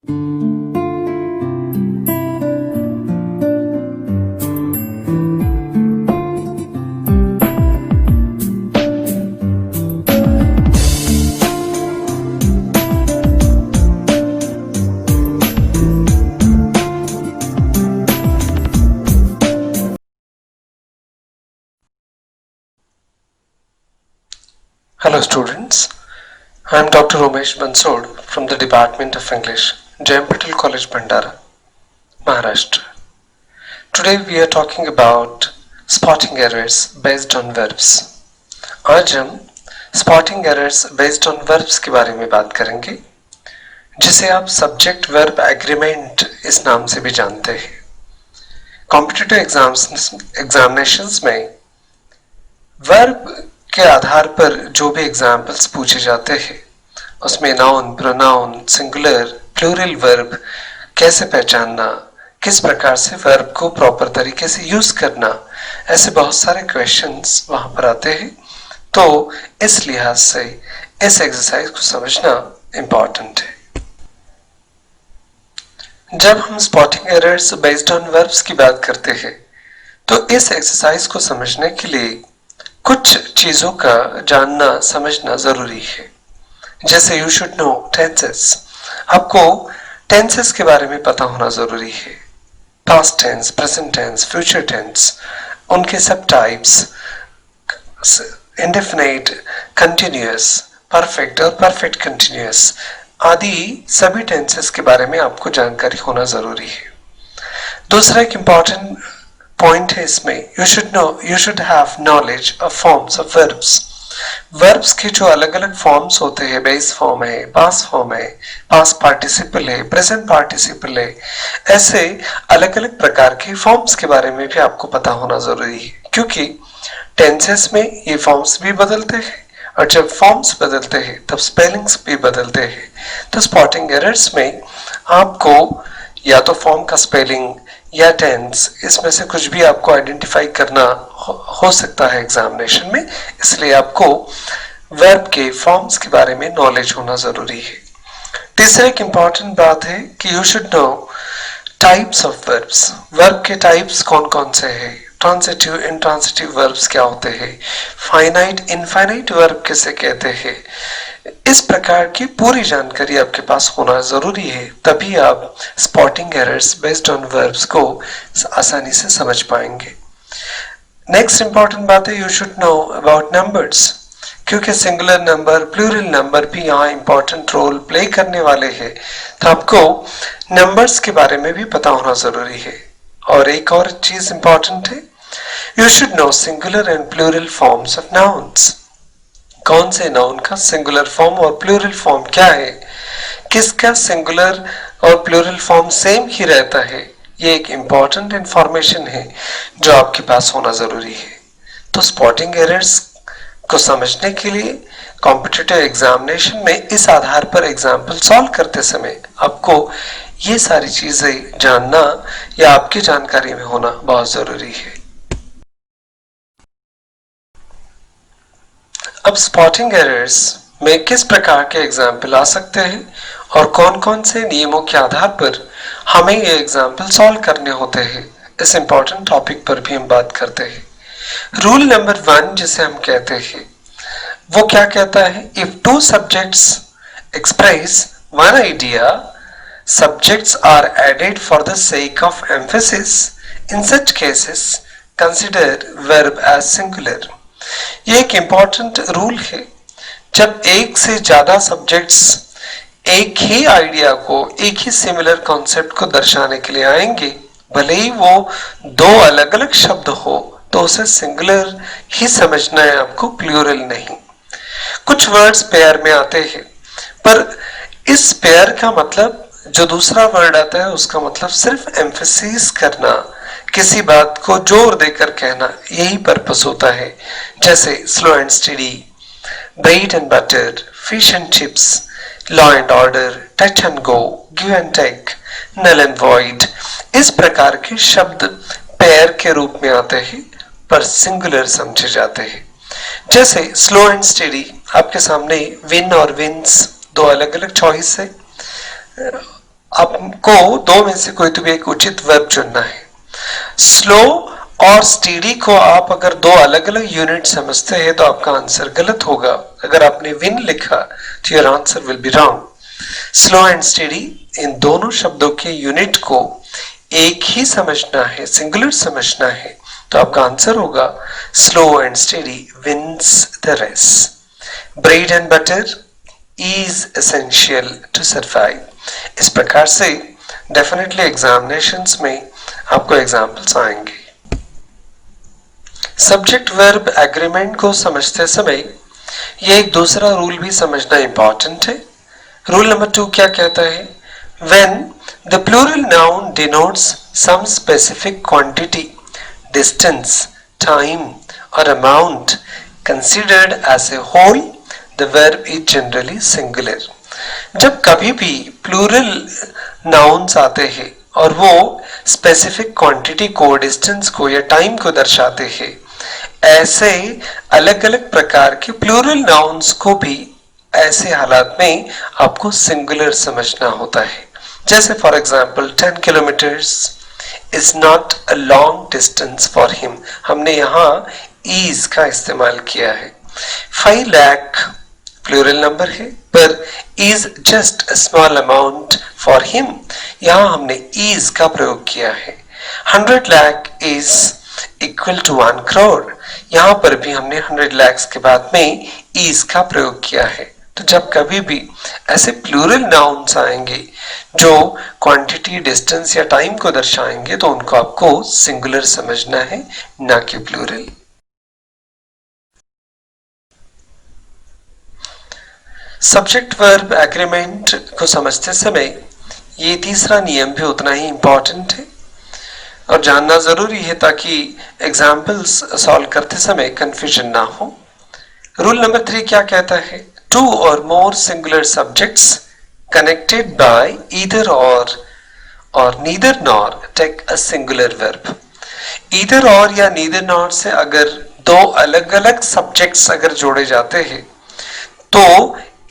Hello students, I am Dr. Umesh Bansod from the Department of English, J.M. Patel College, Bhandara, Maharashtra. Today we are talking about spotting errors based on verbs. आज हम spotting errors based on verbs के बारे में बात करेंगे, जिसे आप subject verb agreement इस नाम से भी जानते हैं. कॉम्पिटिटिव एग्जामिनेशंस में verb के आधार पर जो भी एग्जाम्पल्स पूछे जाते हैं उसमें noun, pronoun, singular, plural verb कैसे पहचानना, किस प्रकार से वर्ब को प्रॉपर तरीके से यूज करना, ऐसे बहुत सारे क्वेश्चंस वहां पर आते हैं. तो इस लिहाज से इस एक्सरसाइज को समझना इम्पोर्टेंट है. जब हम spotting errors based on verbs की बात करते हैं तो इस एक्सरसाइज को समझने के लिए कुछ चीजों का जानना समझना जरूरी है. जैसे यू शुड नो टेंसेस. आपको टेंसेस के बारे में पता होना जरूरी है. Past tense, present tense, future tense, उनके सब टाइप्स, इंडेफिनिट, कंटिन्यूअस, परफेक्ट और परफेक्ट कंटिन्यूअस आदि सभी टेंसेस के बारे में आपको जानकारी होना जरूरी है. दूसरा एक इंपॉर्टेंट पॉइंट है इसमें, you should have knowledge of forms of verbs. verbs के जो अलग अलग फॉर्म्स होते हैं, बेस फॉर्म है, पास्ट फॉर्म है, पास्ट पार्टिसिपल है, प्रेजेंट पार्टिसिपल है, ऐसे अलग अलग प्रकार के फॉर्म्स के बारे में भी आपको पता होना जरूरी है. क्योंकि टेंसेस में ये फॉर्म्स भी बदलते हैं और जब फॉर्म्स बदलते हैं तब स्पेलिंग्स भी बदलते हैं. तो स्पॉटिंग एरर्स में आपको या तो फॉर्म का स्पेलिंग या टेंस, इसमें से कुछ भी आपको आइडेंटिफाई करना हो सकता है एग्जामिनेशन में. इसलिए आपको वर्ब के फॉर्म्स के बारे में नॉलेज होना जरूरी है. तीसरा एक इंपॉर्टेंट बात है कि you should no types of verbs. Verb के टाइप्स कौन कौन से हैं, ट्रांजिटिव, इंट्रांजिटिव वर्ब्स क्या होते हैं, फाइनाइट, इनफाइनाइट वर्ब किसे कहते हैं, इस प्रकार की पूरी जानकारी आपके पास होना जरूरी है. तभी आप spotting errors based on verbs को आसानी से समझ पाएंगे. नेक्स्ट इंपॉर्टेंट बात है, you should know about numbers. क्योंकि सिंगुलर नंबर, प्लूरल नंबर भी यहाँ इंपॉर्टेंट रोल प्ले करने वाले हैं, तो आपको नंबर्स के बारे में भी पता होना जरूरी है. और एक और चीज इंपॉर्टेंट है, you should know singular and plural forms of nouns. कौन से नाउन का सिंगुलर फॉर्म और प्लूरल फॉर्म क्या है, किसका सिंगुलर और प्लूरल फॉर्म सेम ही रहता है, ये एक इंपॉर्टेंट इंफॉर्मेशन है जो आपके पास होना जरूरी है. तो स्पॉटिंग एरर्स को समझने के लिए कॉम्पिटिटिव एग्जामिनेशन में इस आधार पर एग्जाम्पल सॉल्व करते समय आपको ये सारी चीजें जानना या आपकी जानकारी में होना बहुत जरूरी है. अब स्पॉटिंग एरर्स में किस प्रकार के एग्जाम्पल आ सकते हैं और कौन कौन से नियमों के आधार पर हमें ये एग्जाम्पल सॉल्व करने होते हैं, इस इंपॉर्टेंट टॉपिक पर भी हम बात करते हैं. रूल नंबर 1 जिसे हम कहते हैं वो क्या कहता है, if two subjects express one idea, subjects are added for the sake of emphasis. In such cases, consider verb as singular. ये एक important रूल है. जब एक से ज्यादा सब्जेक्ट्स एक ही आइडिया को, एक ही सिमिलर कॉन्सेप्ट को दर्शाने के लिए आएंगे, भले ही वो दो अलग अलग शब्द हो, तो उसे सिंगुलर ही समझना है आपको, प्लूरल नहीं. कुछ वर्ड्स पेयर में आते हैं, पर इस पेयर का मतलब जो दूसरा वर्ड आता है उसका मतलब सिर्फ एम्फेसिस करना, किसी बात को जोर देकर कहना, यही पर्पस होता है. जैसे slow and study, bread and butter, fish and chips, law and order, touch and go, give and take, null and void. इस प्रकार के शब्द पेयर के रूप में आते हैं पर सिंगुलर समझे जाते हैं. जैसे स्लो एंड स्टडी, आपके सामने विन और विंस दो अलग अलग चॉइस है. आपको दो में से कोई तो भी एक उचित वर्ब चुनना है। स्लो और स्टेडी को आप अगर दो अलग अलग यूनिट समझते हैं तो आपका आंसर गलत होगा। अगर आपने विन लिखा तो your answer will be wrong. Slow and steady इन दोनों शब्दों के यूनिट को एक ही समझना है, सिंगुलर समझना है, तो आपका आंसर होगा slow and steady wins the race. Bread and butter is essential to survive. इस प्रकार से डेफिनेटली एग्जामिनेशंस में आपको एग्जाम्पल्स आएंगे। सब्जेक्ट वर्ब एग्रीमेंट को समझते समय ये एक दूसरा रूल भी समझना इंपॉर्टेंट है। रूल नंबर 2 क्या कहता है? When the plural noun denotes some specific quantity, distance, time or amount considered as a whole, the verb is generally singular. जब कभी भी प्लूरल नाउन्स आते हैं और वो स्पेसिफिक क्वांटिटी को, डिस्टेंस को या टाइम को दर्शाते हैं, ऐसे अलग अलग प्रकार के प्लूरल नाउन्स को भी ऐसे हालात में आपको सिंगुलर समझना होता है। जैसे for example 10 kilometres is not a long distance for him, हमने यहाँ इज का इस्तेमाल किया है। 5 लाख प्लूरल नंबर है पर is just a small amount for him, यहाँ हमने इज का प्रयोग किया है। 100 lakh is equal to 1 crore, यहाँ पर भी हमने 100 lakhs के बाद में इज का प्रयोग किया है। तो जब कभी भी ऐसे प्लूरल नाउन्स आएंगे जो क्वांटिटी, डिस्टेंस या टाइम को दर्शाएंगे तो उनको आपको सिंगुलर समझना है, ना कि प्लूरल। सब्जेक्ट वर्ब एग्रीमेंट को समझते समय ये तीसरा नियम भी उतना ही इंपॉर्टेंट है और जानना जरूरी है ताकि एग्जाम्पल्स सॉल्व करते समय कंफ्यूजन ना हो। रूल नंबर 3 क्या कहता है? 2 or more singular subjects connected by either or neither nor take a singular verb. either or या neither nor से अगर दो अलग अलग सब्जेक्ट्स अगर जोड़े जाते हैं तो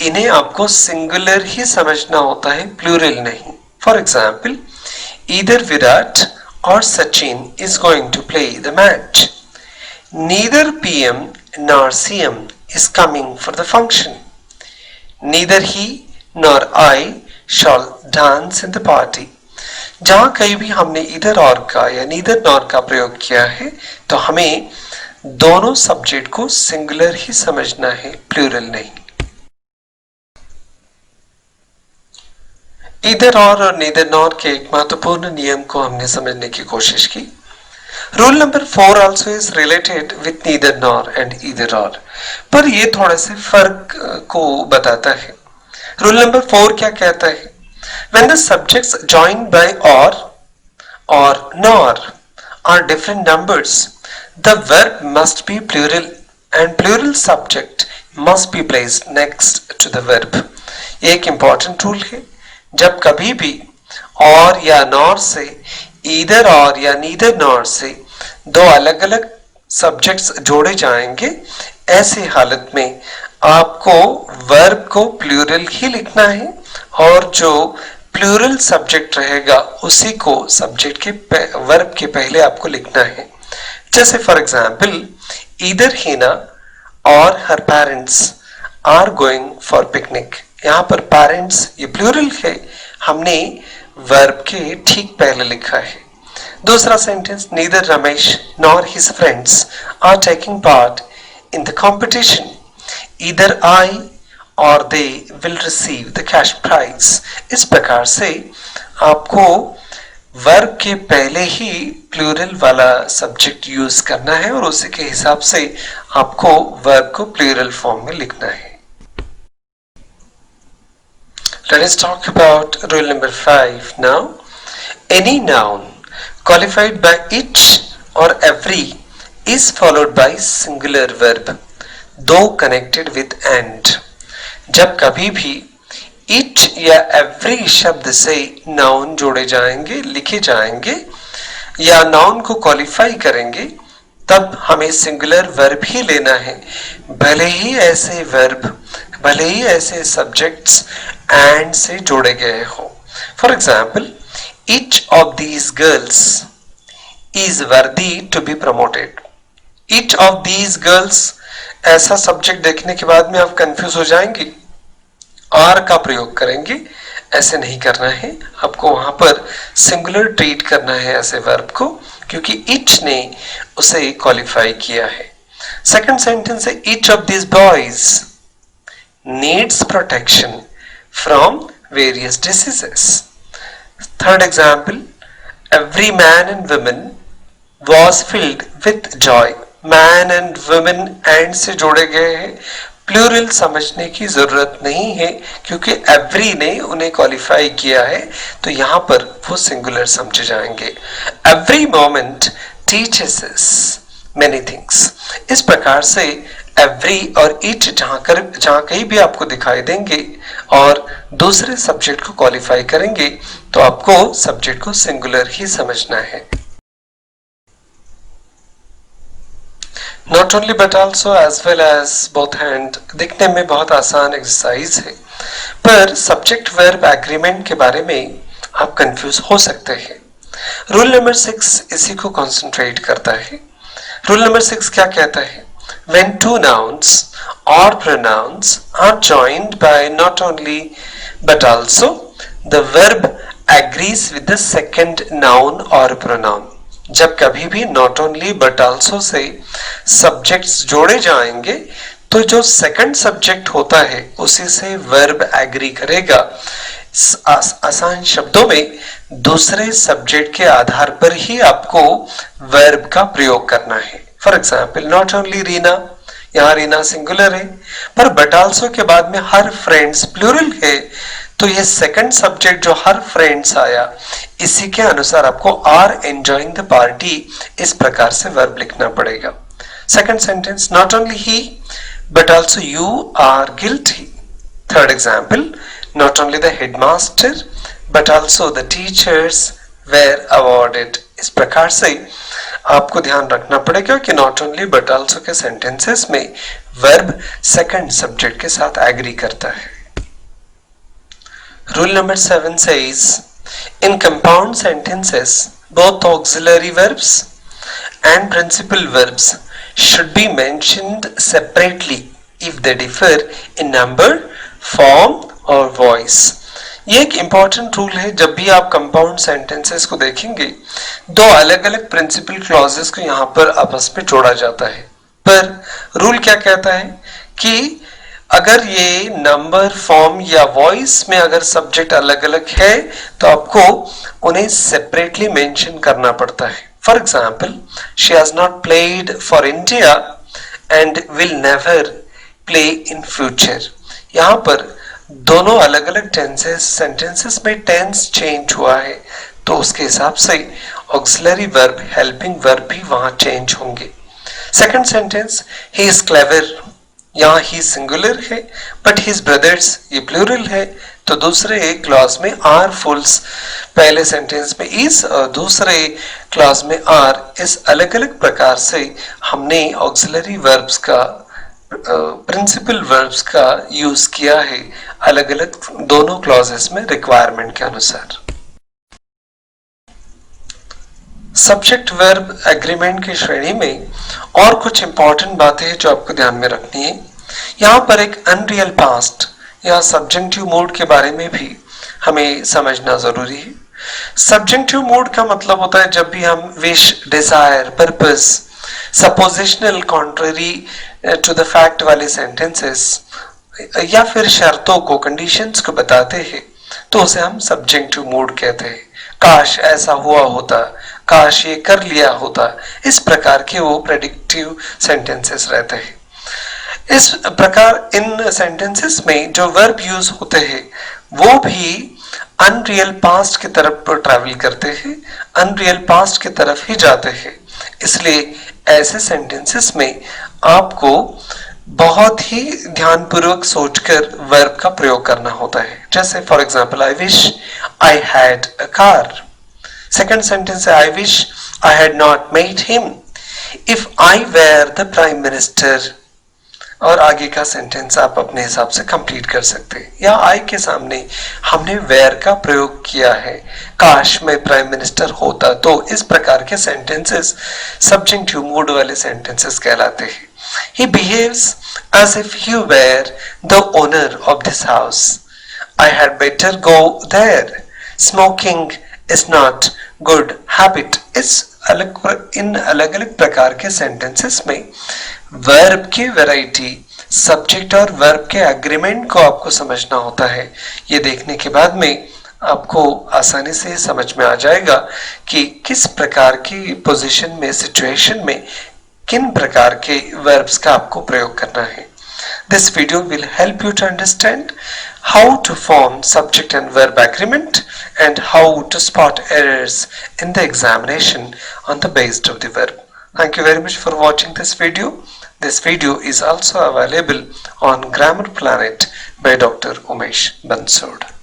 इन्हें आपको सिंगुलर ही समझना होता है, प्लूरल नहीं। For example, either Virat or Sachin is going to play the match. Neither PM nor CM is coming for the function. Neither he nor I shall dance in the party. जहां कहीं भी हमने इधर और का या neither nor का प्रयोग किया है तो हमें दोनों सब्जेक्ट को सिंगुलर ही समझना है, प्लूरल नहीं। इधर और नीदर नॉर के एक महत्वपूर्ण नियम को हमने समझने की कोशिश की। Rule number 4 also is related with neither nor and either और, पर ये थोड़े से फर्क को बताता है। रूल नंबर 4 क्या कहता है? When the subjects joined by or nor are different numbers, the verb must be plural and plural subject must be placed next to the verb. ये एक important rule है। जब कभी भी और या नॉर से, ईदर और या नीदर नॉर से दो अलग अलग सब्जेक्ट्स जोड़े जाएंगे, ऐसे हालत में आपको वर्ब को प्लूरल ही लिखना है और जो प्लूरल सब्जेक्ट रहेगा उसी को सब्जेक्ट के वर्ब के पहले आपको लिखना है। जैसे for example, either Heena or her parents are going for picnic, यहाँ पर पेरेंट्स ये प्लूरल है, हमने वर्ब के ठीक पहले लिखा है। दूसरा sentence, neither Ramesh nor his friends are taking part in the competition, either I or they will receive the cash prize. इस प्रकार से आपको वर्ब के पहले ही प्लूरल वाला सब्जेक्ट यूज करना है और उसी के हिसाब से आपको वर्ब को प्लूरल फॉर्म में लिखना है। Let us talk about rule number 5 now. Any noun qualified by each or every is followed by singular verb, though connected with and. जब कभी भी each या every शब्द से noun जोड़े जाएंगे, लिखे जाएंगे या noun को qualify करेंगे, तब हमें singular verb ही लेना है, भले ही ऐसे verb, भले ही ऐसे subjects and से जोड़े गए हो। For example, each of these girls is worthy to be promoted. Each of these girls, ऐसा सब्जेक्ट देखने के बाद में आप कंफ्यूज हो जाएंगे, आर का प्रयोग करेंगे. ऐसे नहीं करना है, आपको वहां पर सिंगुलर ट्रीट करना है ऐसे वर्ब को, क्योंकि ईच ने उसे क्वालिफाई किया है. सेकंड सेंटेंस है, each of this boys needs protection from various diseases. Third example, every man and women was filled with Joy. Man and women and से जोड़े गए हैं, प्लूरल समझने की जरूरत नहीं है क्योंकि एवरी ने उन्हें क्वालिफाई किया है, तो यहां पर वो सिंगुलर समझे जाएंगे. Every moment teaches us many things. इस प्रकार से एवरी और ईच जहां कहीं भी आपको दिखाई देंगे और दूसरे सब्जेक्ट को क्वालिफाई करेंगे तो आपको सब्जेक्ट को सिंगुलर ही समझना है. Not only but also as well as both hand दिखने में बहुत आसान एक्सरसाइज है, पर सब्जेक्ट वर्ब एग्रीमेंट के बारे में आप कंफ्यूज हो सकते हैं. रूल नंबर 6 इसी को कंसंट्रेट करता है. रूल नंबर 6 क्या कहता है? When two nouns or pronouns are joined by not only but also the verb agrees with the second noun or pronoun. जब कभी भी not only but also से subjects जोड़े जाएंगे तो जो second subject होता है उसी से verb agree करेगा. आसान शब्दों में दूसरे सब्जेक्ट के आधार पर ही आपको वर्ब का प्रयोग करना है. For example, not only Reena, यहाँ रीना सिंगुलर है, पर बट आल्सो के बाद में हर फ्रेंड्स प्लूरल है, तो ये सेकंड सब्जेक्ट जो हर फ्रेंड्स आया इसी के अनुसार आपको आर एंजॉइंग द पार्टी इस प्रकार से वर्ब लिखना पड़ेगा. Second sentence, not only he but also you are guilty. Third example, not only the headmaster but also the teachers were awarded. इस प्रकार से आपको ध्यान रखना पड़ेगा कि not only but also के sentences में verb second subject के साथ agree करता है. Rule number 7 says, in compound sentences both auxiliary verbs and principal verbs should be mentioned separately if they differ in number, form और voice. ये एक important rule है. जब भी आप कंपाउंड सेंटेंसेस को देखेंगे दो अलग अलग प्रिंसिपल क्लॉजेस को यहाँ पर आपस में जोड़ा जाता है, पर रूल क्या कहता है कि अगर ये नंबर, फॉर्म या वॉइस में अगर सब्जेक्ट अलग अलग है तो आपको उन्हें सेपरेटली मेंशन करना पड़ता है. For example, she has not played for India and will never play in future. यहाँ पर दोनों अलग अलग सेंटेंसेस में टेंस चेंज हुआ है, तो उसके हिसाब से ऑक्सिलरी वर्ब, हेल्पिंग वर्ब भी वहां चेंज होंगे. Second sentence, he is clever, यहाँ ही सिंगुलर है बट हिज ब्रदर्स ये प्लूरल है, तो दूसरे क्लॉज में आर फुल्स, पहले सेंटेंस में इज और दूसरे क्लॉज में आर. इस अलग अलग प्रकार से हमने ऑक्सिलरी वर्ब्स का, प्रिंसिपल वर्ब्स का यूज किया है अलग अलग दोनों क्लॉजेस में रिक्वायरमेंट के अनुसार. सब्जेक्ट वर्ब एग्रीमेंट की श्रेणी में और कुछ इंपॉर्टेंट बातें जो आपको ध्यान में रखनी है. यहाँ पर एक अनरियल पास्ट या सब्जेक्टिव मूड के बारे में भी हमें समझना जरूरी है. सब्जेक्टिव मूड का मतलब होता है जब भी हम wish, desire, purpose, suppositional, contrary to the fact वाले सेंटेंसेस या फिर शर्तों को, कंडीशंस को बताते हैं तो उसे हम सब्जेक्टिव मूड कहते हैं. काश ऐसा हुआ होता, काश ये कर लिया होता, इस प्रकार के वो प्रेडिक्टिव सेंटेंसेस रहते हैं. इस प्रकार इन सेंटेंसेस में जो वर्ब यूज होते हैं वो भी अनरियल पास्ट की तरफ ट्रैवल करते हैं, अनरियल पास्ट की तरफ ही जाते हैं. इसलिए ऐसे सेंटेंसेस में आपको बहुत ही ध्यानपूर्वक सोचकर वर्ब का प्रयोग करना होता है. जैसे for example, I wish I had a car. Second sentence है, I wish I had not met him. If I were the prime minister, और आगे का सेंटेंस आप अपने हिसाब से कंप्लीट कर सकते हैं। या आई के सामने हमने वेयर का प्रयोग किया है, काश मैं प्राइम मिनिस्टर होता तो, इस प्रकार के सेंटेंसेस सब्जेक्टिव मूड वाले सेंटेंसेस कहलाते हैं। He behaves as if he were the owner of this house. I had better go there. Smoking is not good habit. इन अलग अलग प्रकार के सेंटेंसेस में वर्ब की वैरायटी, सब्जेक्ट और वर्ब के एग्रीमेंट को आपको समझना होता है। ये देखने के बाद में आपको आसानी से समझ में आ जाएगा कि किस प्रकार की पोजीशन में, सिचुएशन में किन प्रकार के verbs का आपको प्रयोग करना है। This video will help you to understand how to form subject and verb agreement and how to spot errors in the examination on the basis of the verb. Thank you very much for watching this video. This video is also available on Grammar Planet by Dr. Umesh Bansod.